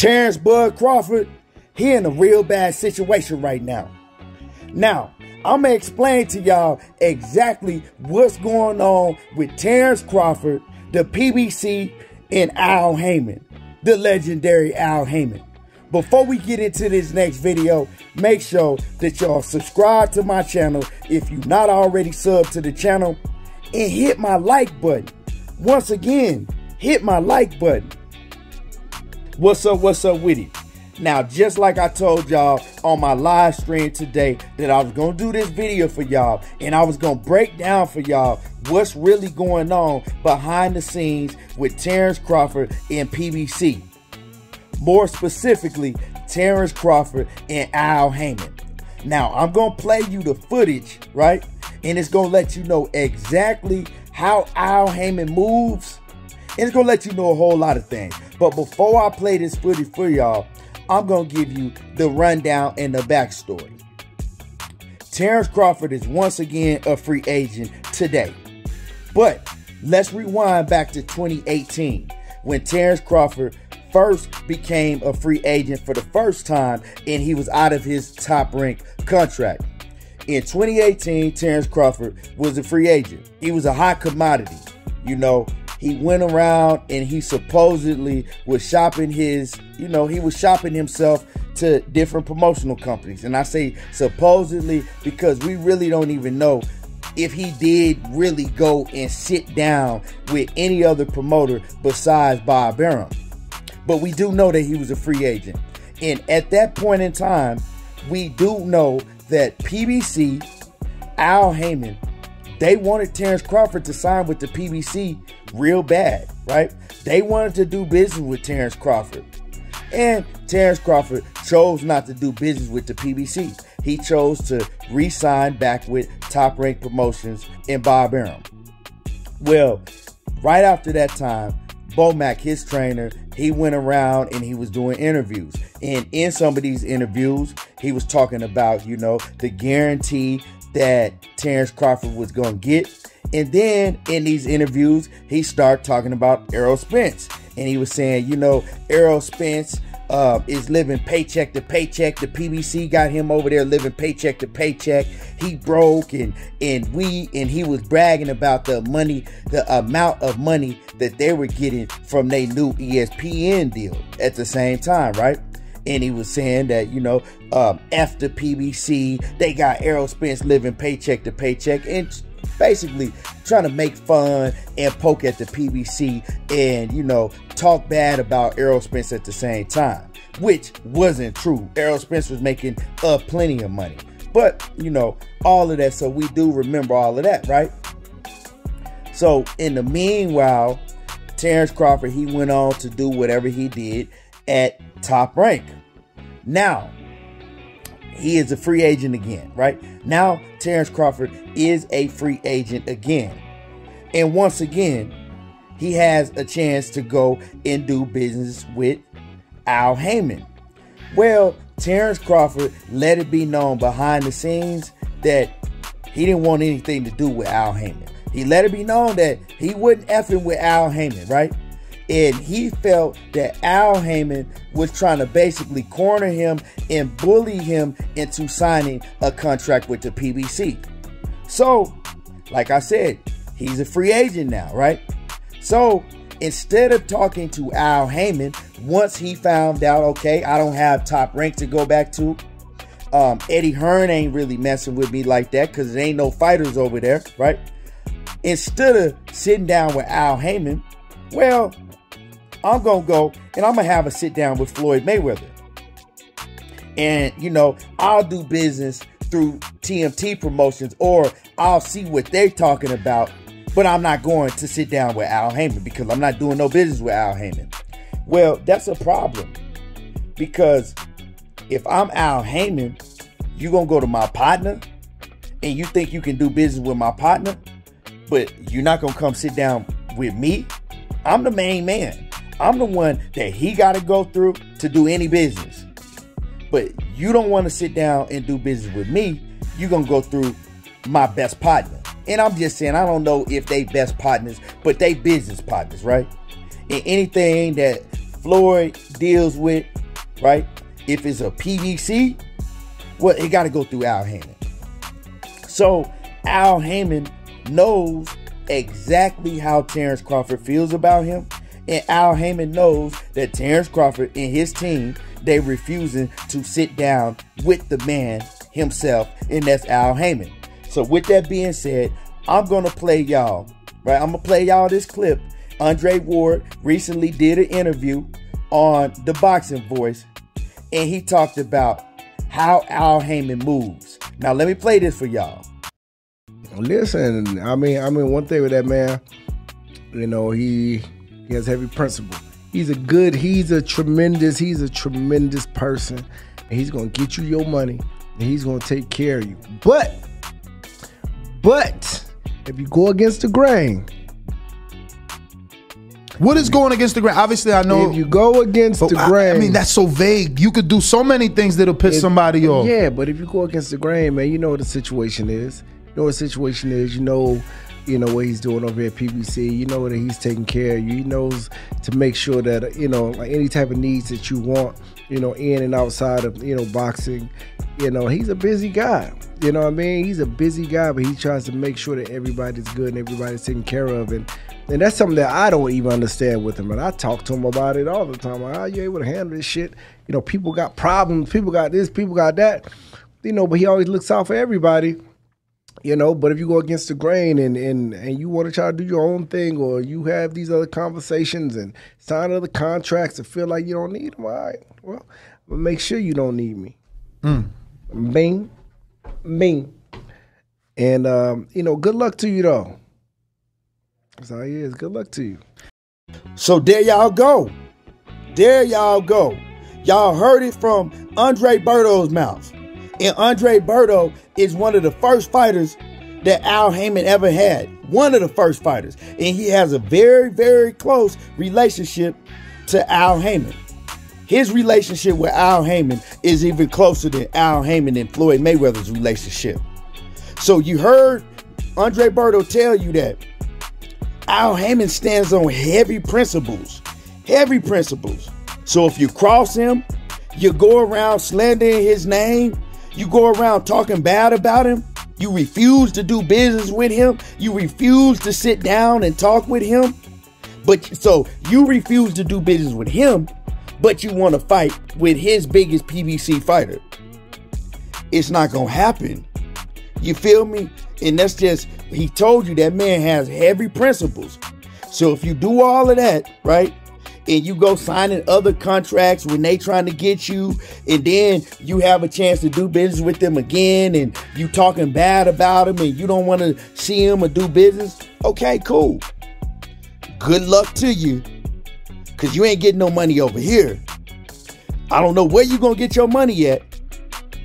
Terence Bud Crawford, he in a real bad situation right now. Now, I'm going to explain to y'all exactly what's going on with Terence Crawford, the PBC, and Al Haymon, the legendary Al Haymon. Before we get into this next video, make sure that y'all subscribe to my channel if you're not already subbed to the channel, and hit my like button. Once again, hit my like button. What's up with it? Now, just like I told y'all on my live stream today that I was going to do this video for y'all, and I was going to break down for y'all what's really going on behind the scenes with Terence Crawford and PBC. More specifically, Terence Crawford and Al Haymon. Now, I'm going to play you the footage, right? And it's going to let you know exactly how Al Haymon moves. And it's going to let you know a whole lot of things. But before I play this footage for y'all, I'm going to give you the rundown and the backstory. Terence Crawford is once again a free agent today. But let's rewind back to 2018 when Terence Crawford first became a free agent for the first time and he was out of his top-ranked contract. In 2018, Terence Crawford was a free agent. He was a hot commodity. You know, he went around and he supposedly was shopping he was shopping himself to different promotional companies. And I say supposedly because we really don't even know if he did really go and sit down with any other promoter besides Bob Arum. But we do know that he was a free agent. And at that point in time, we do know that PBC, Al Haymon, they wanted Terence Crawford to sign with the PBC real bad, right? They wanted to do business with Terence Crawford. And Terence Crawford chose not to do business with the PBC. He chose to re-sign back with Top Rank Promotions and Bob Arum. Well, right after that time, Bomac, his trainer, he went around and he was doing interviews. And in some of these interviews, he was talking about, the guarantee that Terence Crawford was going to get. And then in these interviews, he started talking about Errol Spence. And he was saying, Errol Spence is living paycheck to paycheck. The PBC got him over there living paycheck to paycheck. He broke and he was bragging about the amount of money that they were getting from their new ESPN deal at the same time, right? And he was saying that, after PBC, they got Errol Spence living paycheck to paycheck, and basically trying to make fun and poke at the PBC and, talk bad about Errol Spence at the same time, which wasn't true. Errol Spence was making plenty of money. But, all of that, so we do remember all of that, right? So, in the meanwhile, Terence Crawford, he went on to do whatever he did at Top Rank. Now, he is a free agent again, right? Now, Terence Crawford is a free agent again. And once again, he has a chance to go and do business with Al Haymon. Well, Terence Crawford let it be known behind the scenes that he didn't want anything to do with Al Haymon. He let it be known that he wasn't effing with Al Haymon, right? And he felt that Al Haymon was trying to basically corner him and bully him into signing a contract with the PBC. So, like I said, he's a free agent now, right? So, instead of talking to Al Haymon, once he found out, okay, I don't have Top Rank to go back to, Eddie Hearn ain't really messing with me like that because there ain't no fighters over there, right? Instead of sitting down with Al Haymon, well, I'm going to go and I'm going to have a sit down with Floyd Mayweather. And, I'll do business through TMT Promotions, or I'll see what they're talking about, but I'm not going to sit down with Al Haymon because I'm not doing no business with Al Haymon. Well, that's a problem because if I'm Al Haymon, you're going to go to my partner and you think you can do business with my partner, but you're not going to come sit down with me. I'm the main man. I'm the one that he got to go through to do any business. But you don't want to sit down and do business with me. You're going to go through my best partner. And I'm just saying, I don't know if they best partners, but they business partners, right? And anything that Floyd deals with, right? If it's a PBC, well, it got to go through Al Haymon. So Al Haymon knows exactly how Terence Crawford feels about him. And Al Haymon knows that Terence Crawford and his team, they refusing to sit down with the man himself, and that's Al Haymon. So with that being said, I'm going to play y'all, right? I'm going to play y'all this clip. Andre Ward recently did an interview on The Boxing Voice, and he talked about how Al Haymon moves. Now, let me play this for y'all. Listen, I mean, one thing with that man, you know, he has heavy principle. He's a tremendous person, and he's gonna get you your money, and he's gonna take care of you. But if you go against the grain, what is going against the grain? Obviously, I know if you go against the grain. I mean, that's so vague. You could do so many things that'll piss somebody off. Yeah, but if you go against the grain, man, you know what the situation is. You know what the situation is. You know what he's doing over at PBC. You know that he's taking care of you. He knows to make sure that, you know, like any type of needs that you want, you know, in and outside of, you know, boxing. You know, he's a busy guy. You know what I mean? He's a busy guy, but he tries to make sure that everybody's good and everybody's taken care of. And that's something that I don't even understand with him. And I talk to him about it all the time. Like, how are you able to handle this shit? You know, people got problems. People got this. People got that. You know, but he always looks out for everybody. You know, but if you go against the grain and you want to try to do your own thing, or you have these other conversations and sign other contracts and feel like you don't need them, all right, well, make sure you don't need me. Bing. And, you know, good luck to you, though. That's how he is. Good luck to you. So there y'all go. Y'all heard it from Andre Berto's mouth. And Andre Berto is one of the first fighters that Al Haymon ever had. One of the first fighters. And he has a very, very close relationship to Al Haymon. His relationship with Al Haymon is even closer than Al Haymon and Floyd Mayweather's relationship. So you heard Andre Berto tell you that Al Haymon stands on heavy principles. Heavy principles. So if you cross him, you go around slandering his name, you go around talking bad about him, you refuse to do business with him, you refuse to sit down and talk with him. But so you refuse to do business with him, but you want to fight with his biggest PBC fighter. It's not going to happen. You feel me? And that's just, he told you that man has heavy principles. So if you do all of that, right, and you go signing other contracts when they trying to get you, and then you have a chance to do business with them again, and you talking bad about them, and you don't want to see him or do business, okay, cool. Good luck to you, because you ain't getting no money over here. I don't know where you going to get your money at,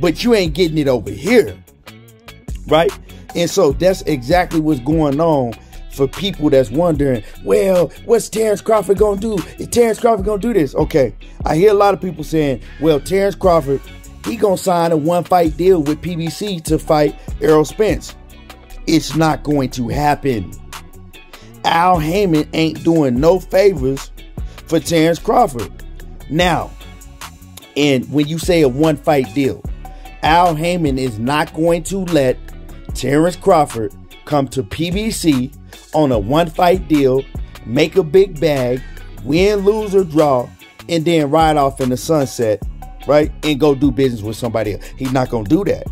but you ain't getting it over here, right? And so that's exactly what's going on for people that's wondering, well, what's Terence Crawford going to do? Is Terence Crawford going to do this? Okay, I hear a lot of people saying, well, Terence Crawford, he going to sign a one-fight deal with PBC to fight Errol Spence. It's not going to happen. Al Haymon ain't doing no favors for Terence Crawford. Now, and when you say a one-fight deal, Al Haymon is not going to let Terence Crawford come to PBC on a one-fight deal, make a big bag, win, lose, or draw, and then ride off in the sunset, right, and go do business with somebody else. He's not going to do that.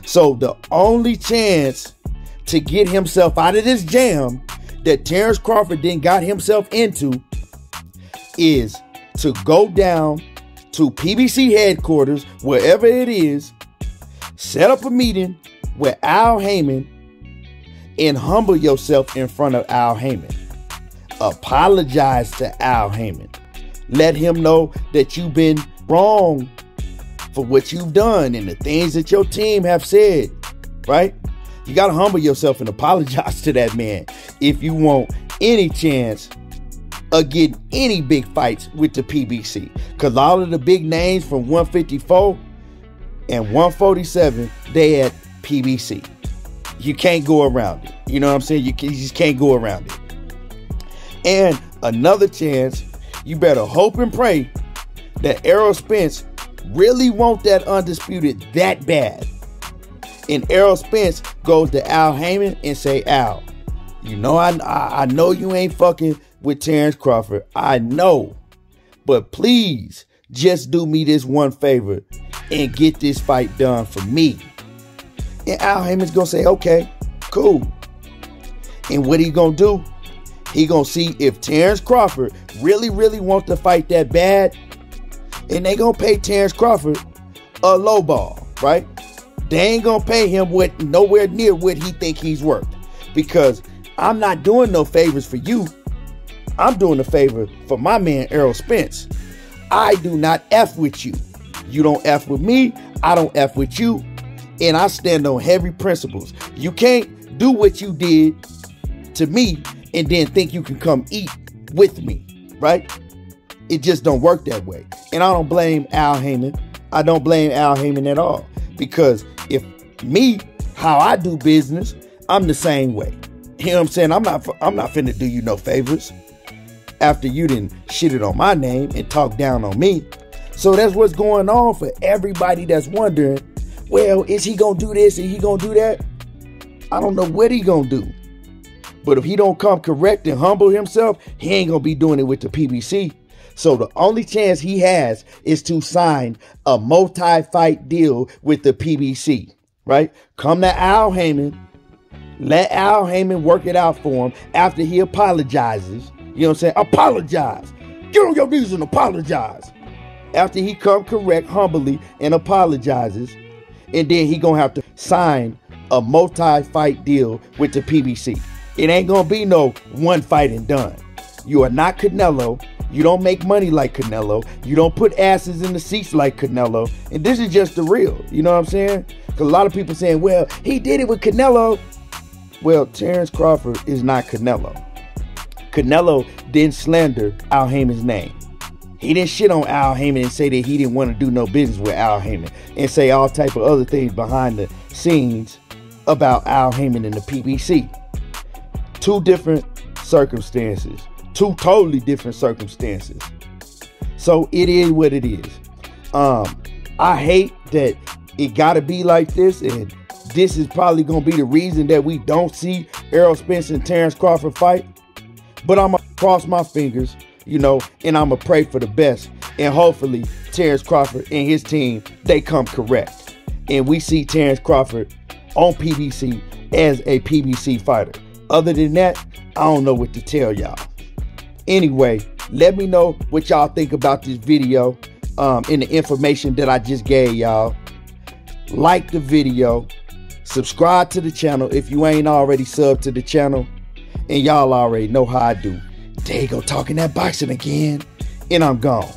So the only chance to get himself out of this jam that Terence Crawford then got himself into is to go down to PBC headquarters, wherever it is, set up a meeting with Al Haymon, and humble yourself in front of Al Haymon. Apologize to Al Haymon. Let him know that you've been wrong for what you've done and the things that your team have said, right? You got to humble yourself and apologize to that man if you want any chance of getting any big fights with the PBC. Because all of the big names from 154 and 147, they at PBC. You can't go around it. You know what I'm saying? You just can't go around it. And another chance, you better hope and pray that Errol Spence really want that undisputed that bad. And Errol Spence goes to Al Haymon and say, Al, you know I know you ain't fucking with Terence Crawford. I know. But please just do me this one favor and get this fight done for me. And Al Haymon's going to say, okay, cool. And what he going to do? He going to see if Terence Crawford really wants to fight that bad. And they going to pay Terence Crawford a low ball, right? They ain't going to pay him what nowhere near what he think he's worth. Because I'm not doing no favors for you. I'm doing a favor for my man Errol Spence. I do not F with you. You don't F with me. I don't F with you. And I stand on heavy principles. You can't do what you did to me and then think you can come eat with me, right? It just don't work that way. And I don't blame Al Haymon. I don't blame Al Haymon at all. Because if me, how I do business, I'm the same way. You know what I'm saying? I'm not finna do you no favors after you done shit it on my name and talk down on me. So that's what's going on for everybody that's wondering, well, is he gonna do this? Is he gonna do that? I don't know what he gonna do. But if he don't come correct and humble himself, he ain't gonna be doing it with the PBC. So the only chance he has is to sign a multi-fight deal with the PBC, right? Come to Al Haymon. Let Al Haymon work it out for him after he apologizes. You know what I'm saying? Apologize. Get on your knees and apologize. After he come correct humbly and apologizes, and then he gonna have to sign a multi-fight deal with the PBC. It ain't gonna be no one fight and done. You are not Canelo. You don't make money like Canelo. You don't put asses in the seats like Canelo. And this is just the real. You know what I'm saying? Because a lot of people saying, well, he did it with Canelo. Well, Terence Crawford is not Canelo. Canelo didn't slander Al Haymon's name. He didn't shit on Al Haymon and say that he didn't want to do no business with Al Haymon and say all type of other things behind the scenes about Al Haymon and the PBC. Two different circumstances. Two totally different circumstances. So it is what it is. I hate that it gotta be like this, and this is probably gonna be the reason that we don't see Errol Spence and Terence Crawford fight. But I'm gonna cross my fingers, you know, and I'm gonna pray for the best. And hopefully Terence Crawford and his team, they come correct. And we see Terence Crawford on PBC as a PBC fighter. Other than that, I don't know what to tell y'all. Anyway, let me know what y'all think about this video and the information that I just gave y'all. Like the video. Subscribe to the channel if you ain't already subbed to the channel. And y'all already know how I do. There you go, talking that boxing again. And I'm gone.